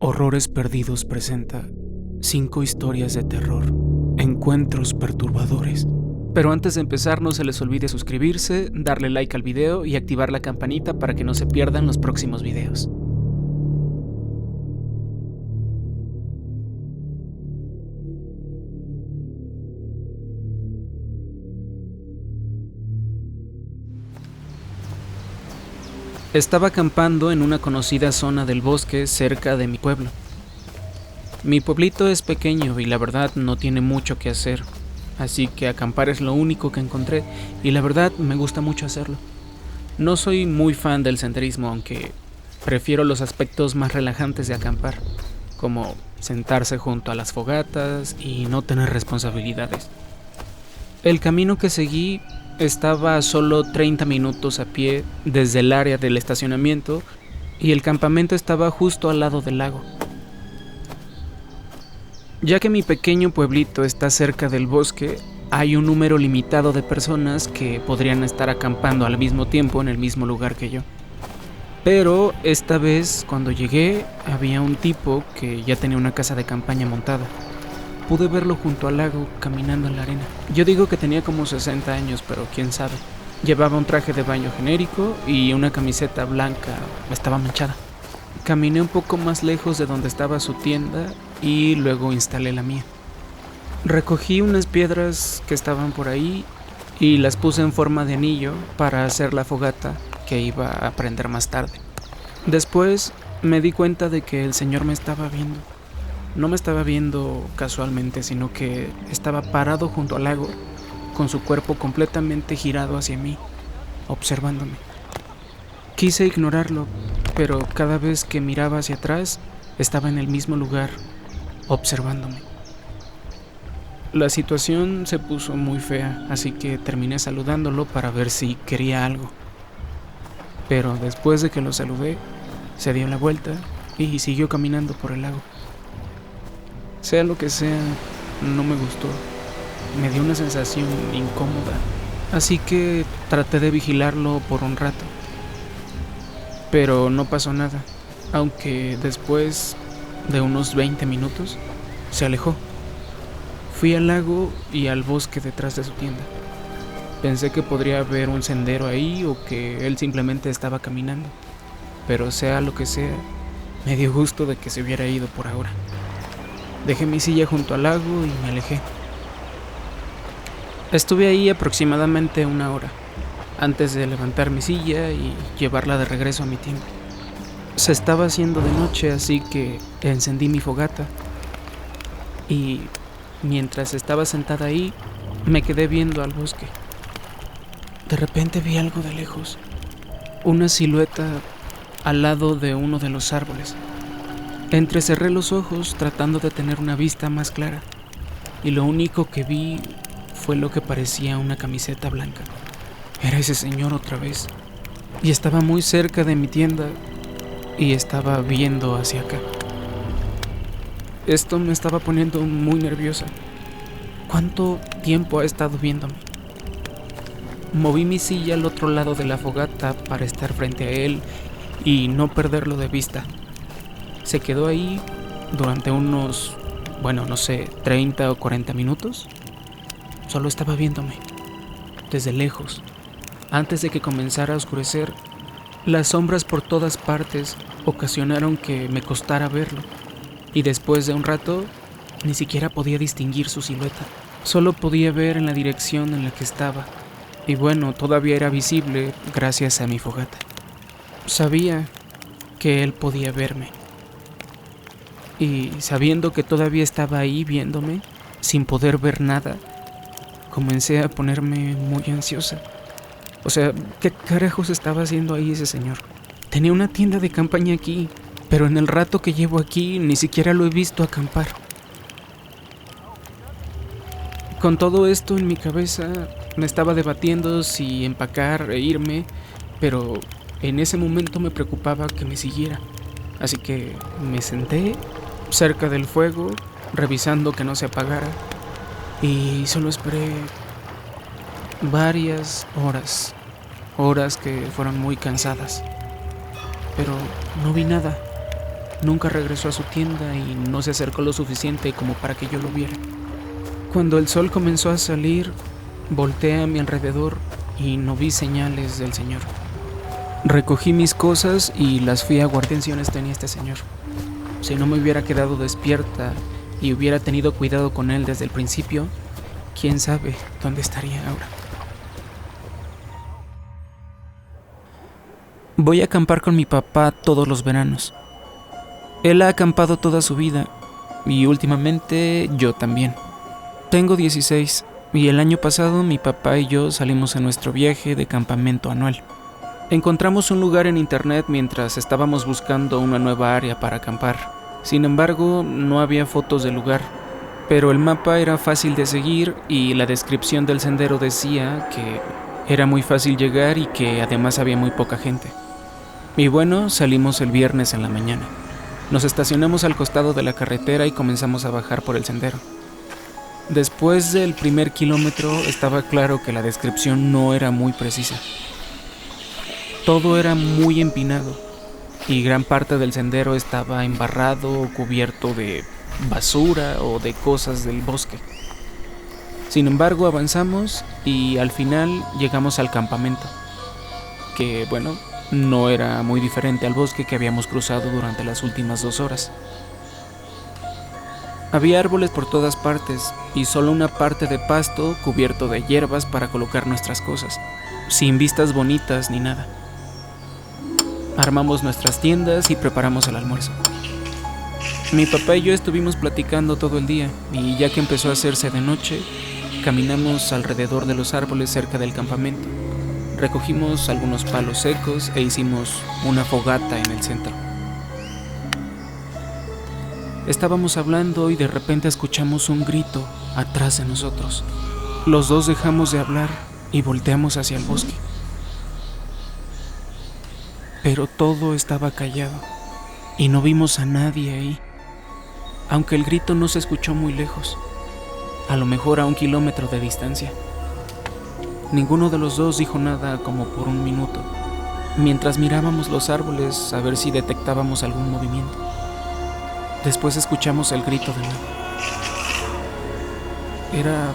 Horrores Perdidos presenta 5 historias de terror, encuentros perturbadores. Pero antes de empezar, no se les olvide suscribirse, darle like al video y activar la campanita para que no se pierdan los próximos videos. Estaba acampando en una conocida zona del bosque cerca de mi pueblo. Mi pueblito es pequeño y la verdad no tiene mucho que hacer, así que acampar es lo único que encontré y la verdad me gusta mucho hacerlo. No soy muy fan del senderismo, aunque prefiero los aspectos más relajantes de acampar, como sentarse junto a las fogatas y no tener responsabilidades. El camino que seguí estaba a solo 30 minutos a pie desde el área del estacionamiento y el campamento estaba justo al lado del lago. Ya que mi pequeño pueblito está cerca del bosque, hay un número limitado de personas que podrían estar acampando al mismo tiempo en el mismo lugar que yo. Pero esta vez, cuando llegué, había un tipo que ya tenía una casa de campaña montada. Pude verlo junto al lago, caminando en la arena. Yo digo que tenía como 60 años, pero quién sabe. Llevaba un traje de baño genérico y una camiseta blanca, estaba manchada. Caminé un poco más lejos de donde estaba su tienda y luego instalé la mía. Recogí unas piedras que estaban por ahí y las puse en forma de anillo para hacer la fogata que iba a prender más tarde. Después me di cuenta de que el señor me estaba viendo. No me estaba viendo casualmente, sino que estaba parado junto al lago, con su cuerpo completamente girado hacia mí, observándome. Quise ignorarlo, pero cada vez que miraba hacia atrás, estaba en el mismo lugar, observándome. La situación se puso muy fea, así que terminé saludándolo para ver si quería algo. Pero después de que lo saludé, se dio la vuelta y siguió caminando por el lago. Sea lo que sea, no me gustó. Me dio una sensación incómoda, así que traté de vigilarlo por un rato. Pero no pasó nada, aunque después de unos 20 minutos se alejó. Fui al lago y al bosque detrás de su tienda. Pensé que podría haber un sendero ahí o que él simplemente estaba caminando. Pero sea lo que sea, me dio gusto de que se hubiera ido por ahora. Dejé mi silla junto al lago y me alejé. Estuve ahí aproximadamente 1 hora, antes de levantar mi silla y llevarla de regreso a mi tienda. Se estaba haciendo de noche, así que encendí mi fogata. Y mientras estaba sentada ahí, me quedé viendo al bosque. De repente vi algo de lejos, una silueta al lado de uno de los árboles. Entrecerré los ojos tratando de tener una vista más clara, y lo único que vi fue lo que parecía una camiseta blanca. Era ese señor otra vez, y estaba muy cerca de mi tienda, y estaba viendo hacia acá. Esto me estaba poniendo muy nerviosa. ¿Cuánto tiempo ha estado viéndome? Moví mi silla al otro lado de la fogata para estar frente a él y no perderlo de vista. Se quedó ahí durante unos, 30 o 40 minutos. Solo estaba viéndome, desde lejos. Antes de que comenzara a oscurecer, las sombras por todas partes ocasionaron que me costara verlo. Y después de un rato, ni siquiera podía distinguir su silueta. Solo podía ver en la dirección en la que estaba. Y bueno, todavía era visible gracias a mi fogata. Sabía que él podía verme. Y sabiendo que todavía estaba ahí viéndome, sin poder ver nada, comencé a ponerme muy ansiosa. O sea, ¿qué carajos estaba haciendo ahí ese señor? Tenía una tienda de campaña aquí, pero en el rato que llevo aquí ni siquiera lo he visto acampar. Con todo esto en mi cabeza, me estaba debatiendo si empacar e irme, pero en ese momento me preocupaba que me siguiera. Así que me senté cerca del fuego, revisando que no se apagara, y solo esperé varias horas que fueron muy cansadas, pero no vi nada. Nunca regresó a su tienda y no se acercó lo suficiente como para que yo lo viera. Cuando el sol comenzó a salir, volteé a mi alrededor y no vi señales del señor. Recogí mis cosas y las fui a guardar. ¿Qué intenciones tenía este señor? Si no me hubiera quedado despierta y hubiera tenido cuidado con él desde el principio, quién sabe dónde estaría ahora. Voy a acampar con mi papá todos los veranos. Él ha acampado toda su vida y últimamente yo también. Tengo 16 y el año pasado mi papá y yo salimos en nuestro viaje de campamento anual. Encontramos un lugar en internet mientras estábamos buscando una nueva área para acampar. Sin embargo, no había fotos del lugar, pero el mapa era fácil de seguir y la descripción del sendero decía que era muy fácil llegar y que además había muy poca gente. Y bueno, salimos el viernes en la mañana. Nos estacionamos al costado de la carretera y comenzamos a bajar por el sendero. Después del primer kilómetro estaba claro que la descripción no era muy precisa. Todo era muy empinado y gran parte del sendero estaba embarrado o cubierto de basura o de cosas del bosque. Sin embargo, avanzamos y al final llegamos al campamento, que bueno, no era muy diferente al bosque que habíamos cruzado durante las últimas 2 horas. Había árboles por todas partes y solo una parte de pasto cubierto de hierbas para colocar nuestras cosas, sin vistas bonitas ni nada. Armamos nuestras tiendas y preparamos el almuerzo. Mi papá y yo estuvimos platicando todo el día y ya que empezó a hacerse de noche, caminamos alrededor de los árboles cerca del campamento. Recogimos algunos palos secos e hicimos una fogata en el centro. Estábamos hablando y de repente escuchamos un grito atrás de nosotros. Los dos dejamos de hablar y volteamos hacia el bosque. Pero todo estaba callado y no vimos a nadie ahí, aunque el grito no se escuchó muy lejos, a lo mejor a 1 kilómetro de distancia. Ninguno de los dos dijo nada como por 1 minuto, mientras mirábamos los árboles a ver si detectábamos algún movimiento. Después escuchamos el grito de nuevo. Era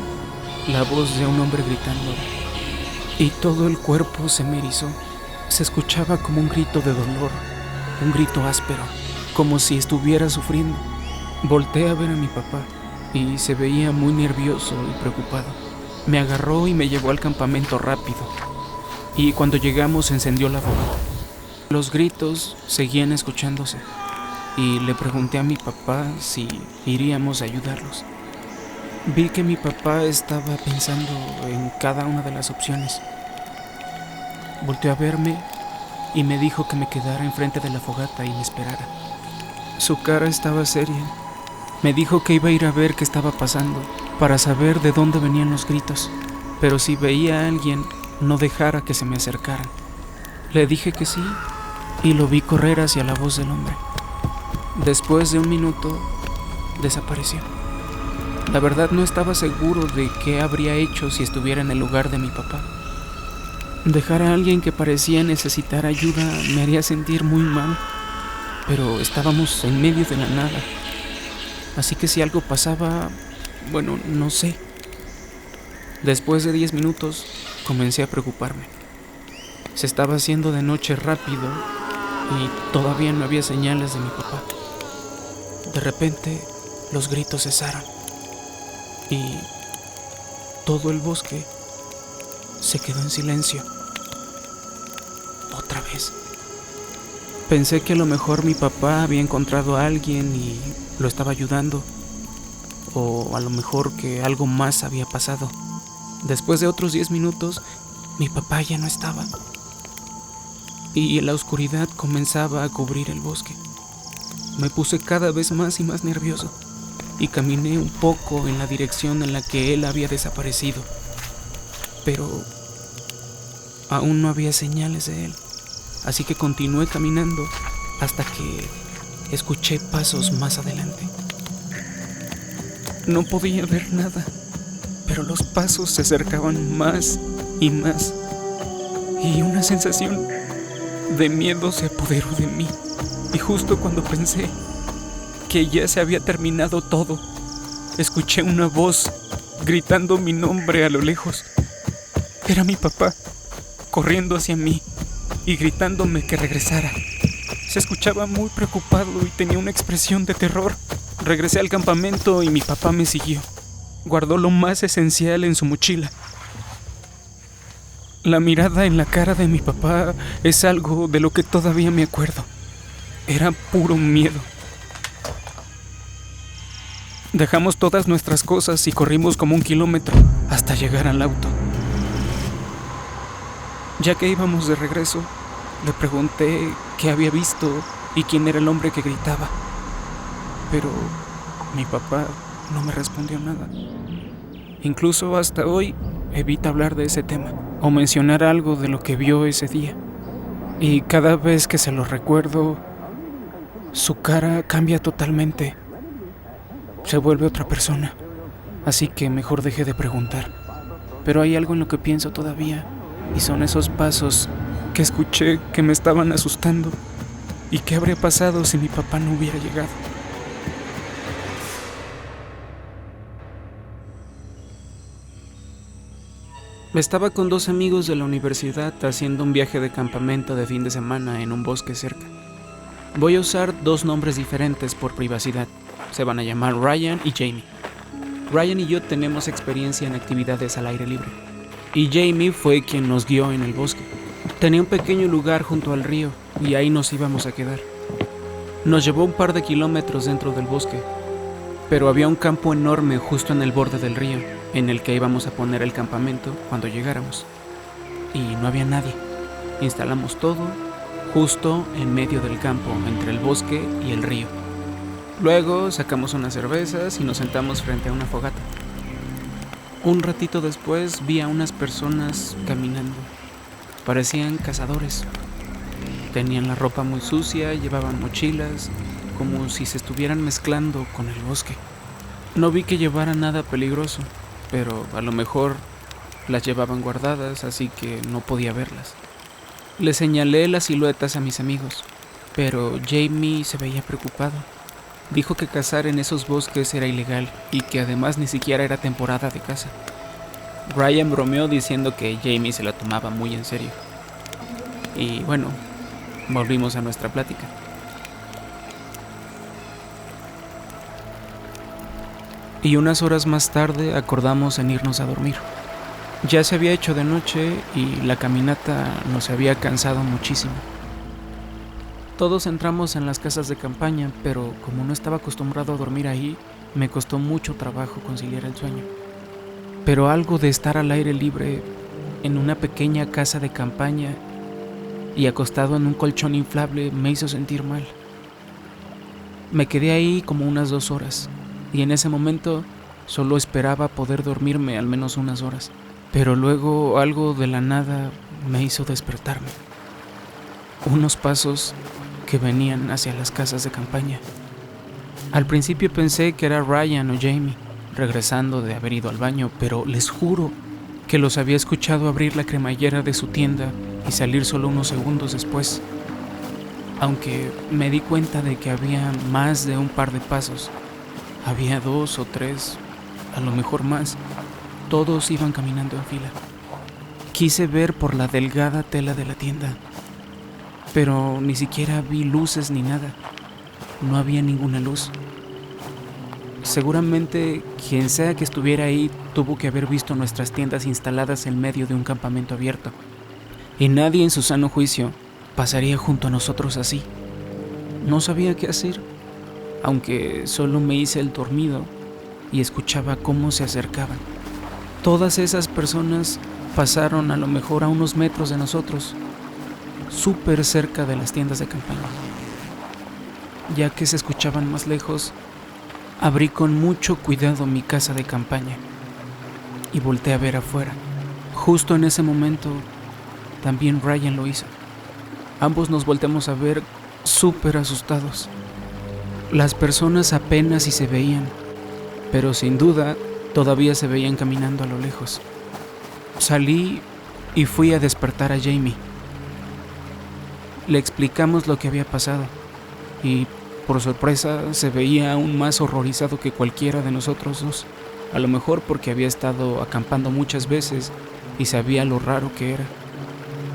la voz de un hombre gritando y todo el cuerpo se me erizó. Se escuchaba como un grito de dolor, un grito áspero, como si estuviera sufriendo. Volteé a ver a mi papá y se veía muy nervioso y preocupado. Me agarró y me llevó al campamento rápido, y cuando llegamos encendió la fogata. Los gritos seguían escuchándose y le pregunté a mi papá si iríamos a ayudarlos. Vi que mi papá estaba pensando en cada una de las opciones. Volteó a verme y me dijo que me quedara enfrente de la fogata y me esperara. Su cara estaba seria. Me dijo que iba a ir a ver qué estaba pasando para saber de dónde venían los gritos, pero si veía a alguien, no dejara que se me acercaran. Le dije que sí y lo vi correr hacia la voz del hombre. Después de 1 minuto, desapareció. La verdad no estaba seguro de qué habría hecho si estuviera en el lugar de mi papá. Dejar a alguien que parecía necesitar ayuda me haría sentir muy mal, pero estábamos en medio de la nada. Así que si algo pasaba, bueno, no sé. Después de 10 minutos, comencé a preocuparme. Se estaba haciendo de noche rápido y todavía no había señales de mi papá. De repente, los gritos cesaron y todo el bosque se quedó en silencio. Otra vez. Pensé que a lo mejor mi papá había encontrado a alguien y lo estaba ayudando, o a lo mejor que algo más había pasado. Después de otros 10 minutos, mi papá ya no estaba y la oscuridad comenzaba a cubrir el bosque. Me puse cada vez más y más nervioso y caminé un poco en la dirección en la que él había desaparecido, pero aún no había señales de él, así que continué caminando hasta que escuché pasos más adelante. No podía ver nada, pero los pasos se acercaban más y más, y una sensación de miedo se apoderó de mí. Y justo cuando pensé que ya se había terminado todo, escuché una voz gritando mi nombre a lo lejos. Era mi papá, corriendo hacia mí y gritándome que regresara. Se escuchaba muy preocupado y tenía una expresión de terror. Regresé al campamento y mi papá me siguió. Guardó lo más esencial en su mochila. La mirada en la cara de mi papá es algo de lo que todavía me acuerdo. Era puro miedo. Dejamos todas nuestras cosas y corrimos como 1 kilómetro hasta llegar al auto. Ya que íbamos de regreso, le pregunté qué había visto y quién era el hombre que gritaba. Pero mi papá no me respondió nada. Incluso hasta hoy evita hablar de ese tema o mencionar algo de lo que vio ese día. Y cada vez que se lo recuerdo, su cara cambia totalmente. Se vuelve otra persona. Así que mejor dejé de preguntar. Pero hay algo en lo que pienso todavía, y son esos pasos que escuché que me estaban asustando. ¿Y qué habría pasado si mi papá no hubiera llegado? Estaba con 2 amigos de la universidad haciendo un viaje de campamento de fin de semana en un bosque cerca. Voy a usar 2 nombres diferentes por privacidad. Se van a llamar Ryan y Jamie. Ryan y yo tenemos experiencia en actividades al aire libre. Y Jamie fue quien nos guió en el bosque. Tenía un pequeño lugar junto al río y ahí nos íbamos a quedar. Nos llevó un par de kilómetros dentro del bosque, pero había un campo enorme justo en el borde del río, en el que íbamos a poner el campamento cuando llegáramos. Y no había nadie. Instalamos todo justo en medio del campo, entre el bosque y el río. Luego sacamos unas cervezas y nos sentamos frente a una fogata. Un ratito después vi a unas personas caminando. Parecían cazadores. Tenían la ropa muy sucia, llevaban mochilas, como si se estuvieran mezclando con el bosque. No vi que llevaran nada peligroso, pero a lo mejor las llevaban guardadas, así que no podía verlas. Le señalé las siluetas a mis amigos, pero Jamie se veía preocupado. Dijo que cazar en esos bosques era ilegal y que además ni siquiera era temporada de caza. Ryan bromeó diciendo que Jamie se la tomaba muy en serio. Y bueno, volvimos a nuestra plática. Y unas horas más tarde acordamos en irnos a dormir. Ya se había hecho de noche y la caminata nos había cansado muchísimo. Todos entramos en las casas de campaña, pero como no estaba acostumbrado a dormir ahí, me costó mucho trabajo conciliar el sueño. Pero algo de estar al aire libre, en una pequeña casa de campaña y acostado en un colchón inflable, me hizo sentir mal. Me quedé ahí como unas 2 horas, y en ese momento solo esperaba poder dormirme al menos unas horas. Pero luego algo de la nada me hizo despertarme. Unos pasos que venían hacia las casas de campaña. Al principio pensé que era Ryan o Jamie, regresando de haber ido al baño, pero les juro que los había escuchado abrir la cremallera de su tienda y salir solo unos segundos después. Aunque me di cuenta de que había más de un par de pasos. Había 2 o 3, a lo mejor más. Todos iban caminando en fila. Quise ver por la delgada tela de la tienda, pero ni siquiera vi luces ni nada. No había ninguna luz. Seguramente quien sea que estuviera ahí tuvo que haber visto nuestras tiendas instaladas en medio de un campamento abierto. Y nadie en su sano juicio pasaría junto a nosotros así. No sabía qué hacer, aunque solo me hice el dormido y escuchaba cómo se acercaban. Todas esas personas pasaron a lo mejor a unos metros de nosotros, súper cerca de las tiendas de campaña. Ya que se escuchaban más lejos, abrí con mucho cuidado mi casa de campaña y volteé a ver afuera. Justo en ese momento, también Ryan lo hizo. Ambos nos volteamos a ver súper asustados. Las personas apenas si se veían, pero sin duda todavía se veían caminando a lo lejos. Salí y fui a despertar a Jamie. Le explicamos lo que había pasado y, por sorpresa, se veía aún más horrorizado que cualquiera de nosotros dos. A lo mejor porque había estado acampando muchas veces y sabía lo raro que era.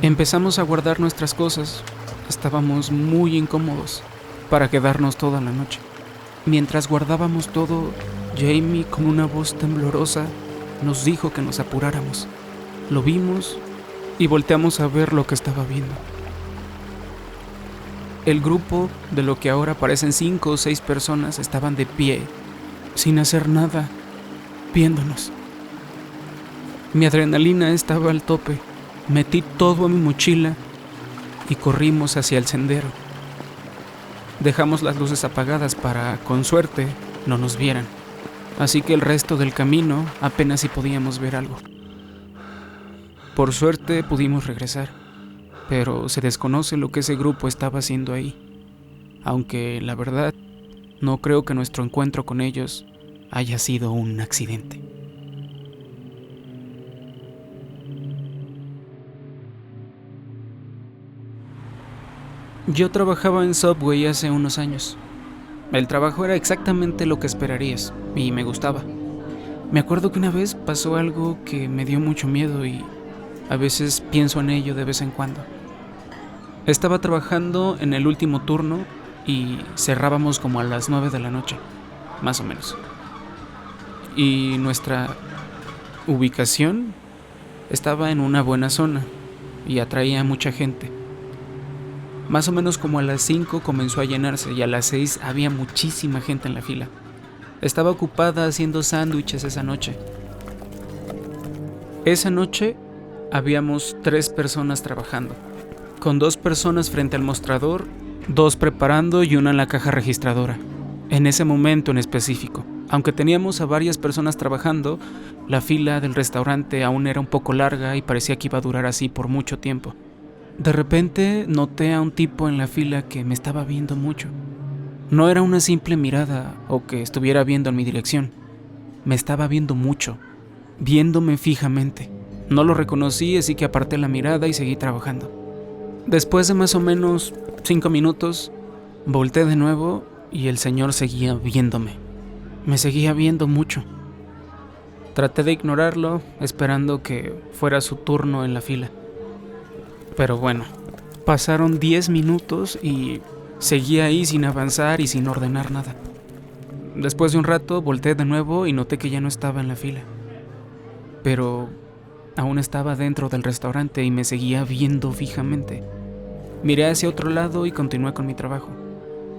Empezamos a guardar nuestras cosas. Estábamos muy incómodos para quedarnos toda la noche. Mientras guardábamos todo, Jamie, con una voz temblorosa, nos dijo que nos apuráramos. Lo vimos y volteamos a ver lo que estaba viendo. El grupo, de lo que ahora parecen 5 o 6 personas, estaban de pie, sin hacer nada, viéndonos. Mi adrenalina estaba al tope. Metí todo a mi mochila y corrimos hacia el sendero. Dejamos las luces apagadas para, con suerte, no nos vieran. Así que el resto del camino apenas si podíamos ver algo. Por suerte pudimos regresar, pero se desconoce lo que ese grupo estaba haciendo ahí. Aunque, la verdad, no creo que nuestro encuentro con ellos haya sido un accidente. Yo trabajaba en Subway hace unos años. El trabajo era exactamente lo que esperarías, y me gustaba. Me acuerdo que una vez pasó algo que me dio mucho miedo y a veces pienso en ello de vez en cuando. Estaba trabajando en el último turno y cerrábamos como a las 9 de la noche, más o menos. Y nuestra ubicación estaba en una buena zona y atraía a mucha gente. Más o menos como a las 5 comenzó a llenarse y a las 6 había muchísima gente en la fila. Estaba ocupada haciendo sándwiches esa noche. Esa noche habíamos 3 personas trabajando, con 2 personas frente al mostrador, 2 preparando y una en la caja registradora. En ese momento en específico, aunque teníamos a varias personas trabajando, la fila del restaurante aún era un poco larga y parecía que iba a durar así por mucho tiempo. De repente noté a un tipo en la fila que me estaba viendo mucho. No era una simple mirada o que estuviera viendo en mi dirección. Me estaba viendo mucho, viéndome fijamente. No lo reconocí, así que aparté la mirada y seguí trabajando. Después de más o menos 5 minutos, volteé de nuevo y el señor seguía viéndome. Me seguía viendo mucho. Traté de ignorarlo, esperando que fuera su turno en la fila. Pero bueno, pasaron 10 minutos y seguía ahí sin avanzar y sin ordenar nada. Después de un rato volteé de nuevo y noté que ya no estaba en la fila. Pero aún estaba dentro del restaurante y me seguía viendo fijamente. Miré hacia otro lado y continué con mi trabajo.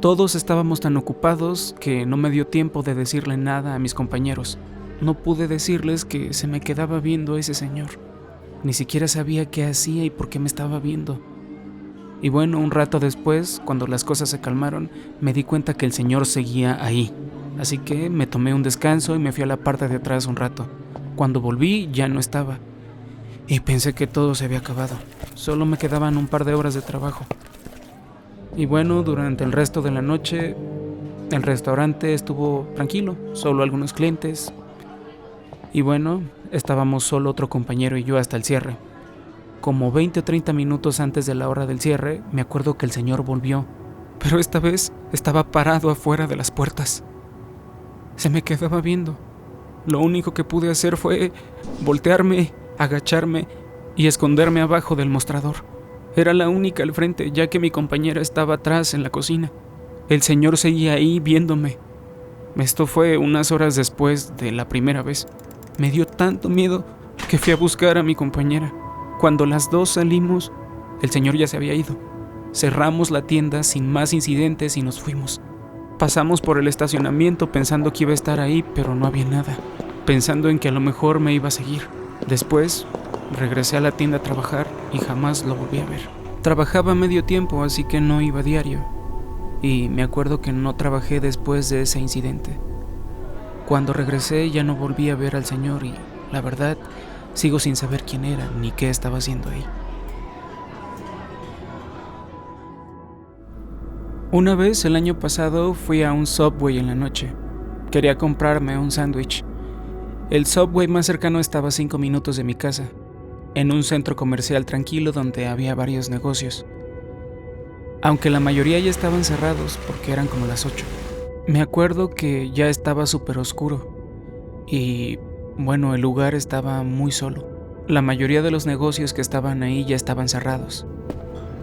Todos estábamos tan ocupados que no me dio tiempo de decirle nada a mis compañeros. No pude decirles que se me quedaba viendo a ese señor. Ni siquiera sabía qué hacía y por qué me estaba viendo. Y bueno, un rato después, cuando las cosas se calmaron, me di cuenta que el señor seguía ahí. Así que me tomé un descanso y me fui a la parte de atrás un rato. Cuando volví, ya no estaba. Y pensé que todo se había acabado. Solo me quedaban un par de horas de trabajo. Y bueno, durante el resto de la noche, el restaurante estuvo tranquilo, solo algunos clientes. Y bueno, estábamos solo otro compañero y yo hasta el cierre. Como 20 o 30 minutos antes de la hora del cierre, me acuerdo que el señor volvió, pero esta vez estaba parado afuera de las puertas. Se me quedaba viendo. Lo único que pude hacer fue voltearme, agacharme y esconderme abajo del mostrador. Era la única al frente, ya que mi compañera estaba atrás en la cocina. El señor seguía ahí viéndome. Esto fue unas horas después de la primera vez. Me dio tanto miedo que fui a buscar a mi compañera. Cuando las dos salimos, el señor ya se había ido. Cerramos la tienda sin más incidentes y nos fuimos. Pasamos por el estacionamiento pensando que iba a estar ahí, pero no había nada. Pensando en que a lo mejor me iba a seguir. Después, regresé a la tienda a trabajar y jamás lo volví a ver. Trabajaba medio tiempo, así que no iba diario. Y me acuerdo que no trabajé después de ese incidente. Cuando regresé ya no volví a ver al señor y, la verdad, sigo sin saber quién era ni qué estaba haciendo ahí. Una vez el año pasado fui a un Subway en la noche. Quería comprarme un sándwich. El Subway más cercano estaba a 5 minutos de mi casa, en un centro comercial tranquilo donde había varios negocios. aunque la mayoría ya estaban cerrados porque eran como las 8. Me acuerdo que ya estaba súper oscuro y bueno, el lugar estaba muy solo. La mayoría de los negocios que estaban ahí ya estaban cerrados.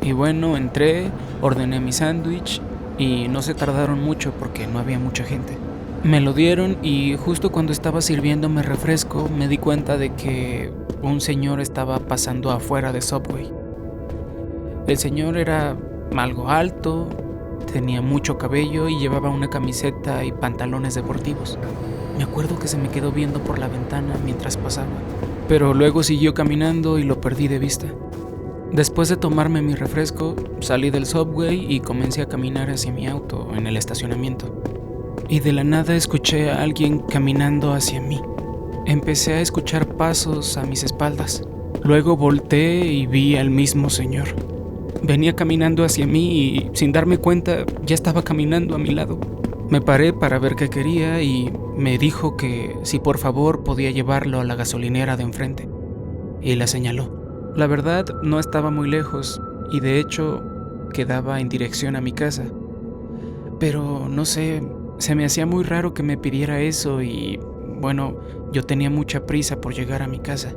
Y bueno, entré, ordené mi sándwich y no se tardaron mucho porque no había mucha gente. Me lo dieron y justo cuando estaba sirviéndome refresco me di cuenta de que un señor estaba pasando afuera de Subway. El señor era algo alto, tenía mucho cabello y llevaba una camiseta y pantalones deportivos. Me acuerdo que se me quedó viendo por la ventana mientras pasaba, pero luego siguió caminando y lo perdí de vista. Después de tomarme mi refresco, salí del Subway y comencé a caminar hacia mi auto en el estacionamiento. Y de la nada escuché a alguien caminando hacia mí. Empecé a escuchar pasos a mis espaldas. Luego volteé y vi al mismo señor. Venía caminando hacia mí y sin darme cuenta ya estaba caminando a mi lado. Me paré para ver qué quería y me dijo que si por favor podía llevarlo a la gasolinera de enfrente. Y la señaló. La verdad no estaba muy lejos y de hecho quedaba en dirección a mi casa. Pero no sé, se me hacía muy raro que me pidiera eso y bueno, yo tenía mucha prisa por llegar a mi casa.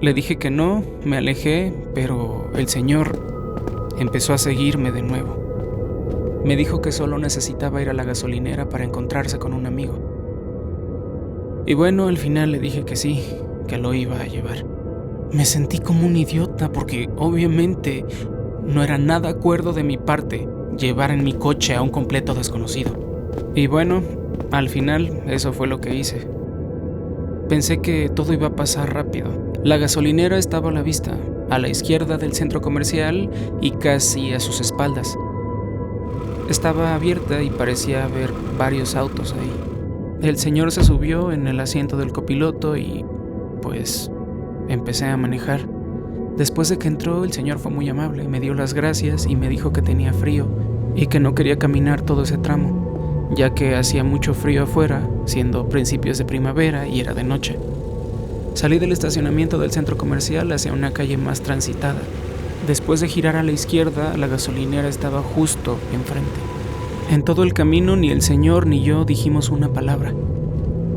Le dije que no, me alejé, pero el señor empezó a seguirme de nuevo. Me dijo que solo necesitaba ir a la gasolinera para encontrarse con un amigo. Y bueno, al final le dije que sí, que lo iba a llevar. Me sentí como un idiota porque obviamente no era nada acuerdo de mi parte llevar en mi coche a un completo desconocido. Y bueno, al final eso fue lo que hice. Pensé que todo iba a pasar rápido. La gasolinera estaba a la vista, a la izquierda del centro comercial y casi a sus espaldas. Estaba abierta y parecía haber varios autos ahí. El señor se subió en el asiento del copiloto y pues empecé a manejar. Después de que entró, el señor fue muy amable, me dio las gracias y me dijo que tenía frío y que no quería caminar todo ese tramo, ya que hacía mucho frío afuera, siendo principios de primavera y era de noche. Salí del estacionamiento del centro comercial hacia una calle más transitada. Después de girar a la izquierda, la gasolinera estaba justo enfrente. En todo el camino ni el señor ni yo dijimos una palabra.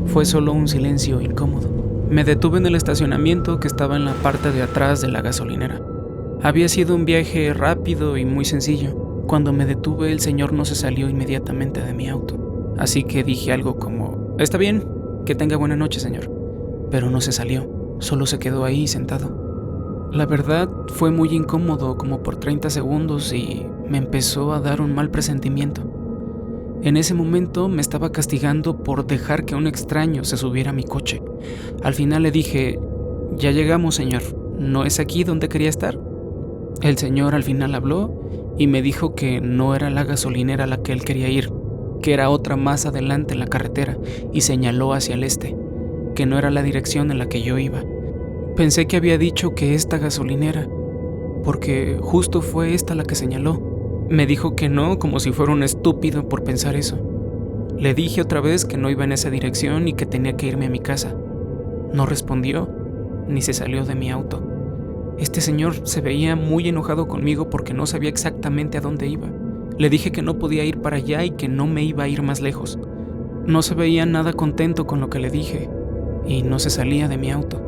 Fue solo un silencio incómodo. Me detuve en el estacionamiento que estaba en la parte de atrás de la gasolinera. Había sido un viaje rápido y muy sencillo. Cuando me detuve, el señor no se salió inmediatamente de mi auto. Así que dije algo como, «Está bien, que tenga buena noche, señor». Pero no se salió, solo se quedó ahí sentado. La verdad fue muy incómodo como por 30 segundos y me empezó a dar un mal presentimiento. En ese momento me estaba castigando por dejar que un extraño se subiera a mi coche. Al final le dije, «Ya llegamos, señor, ¿no es aquí donde quería estar?». El señor al final habló y me dijo que no era la gasolinera a la que él quería ir, que era otra más adelante en la carretera y señaló hacia el este, que no era la dirección en la que yo iba. Pensé que había dicho que esta gasolinera, porque justo fue esta la que señaló. Me dijo que no, como si fuera un estúpido por pensar eso. Le dije otra vez que no iba en esa dirección y que tenía que irme a mi casa. No respondió, ni se salió de mi auto. Este señor se veía muy enojado conmigo porque no sabía exactamente a dónde iba. Le dije que no podía ir para allá y que no me iba a ir más lejos. No se veía nada contento con lo que le dije y no se salía de mi auto.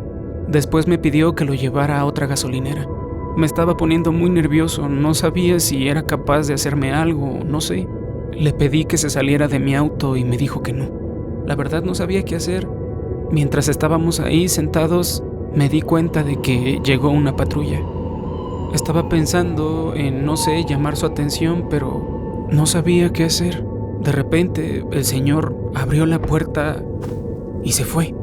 Después me pidió que lo llevara a otra gasolinera. Me estaba poniendo muy nervioso, no sabía si era capaz de hacerme algo, no sé. Le pedí que se saliera de mi auto y me dijo que no. La verdad no sabía qué hacer. Mientras estábamos ahí sentados, me di cuenta de que llegó una patrulla. Estaba pensando en, no sé, llamar su atención, pero no sabía qué hacer. De repente, el señor abrió la puerta y se fue.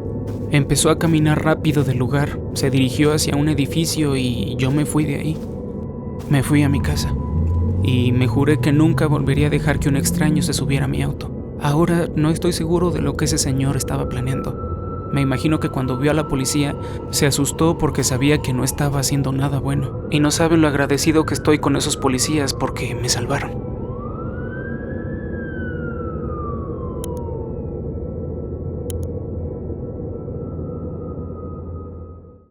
Empezó a caminar rápido del lugar, se dirigió hacia un edificio y yo me fui de ahí. Me fui a mi casa y me juré que nunca volvería a dejar que un extraño se subiera a mi auto. Ahora no estoy seguro de lo que ese señor estaba planeando. Me imagino que cuando vio a la policía se asustó porque sabía que no estaba haciendo nada bueno. Y no saben lo agradecido que estoy con esos policías porque me salvaron.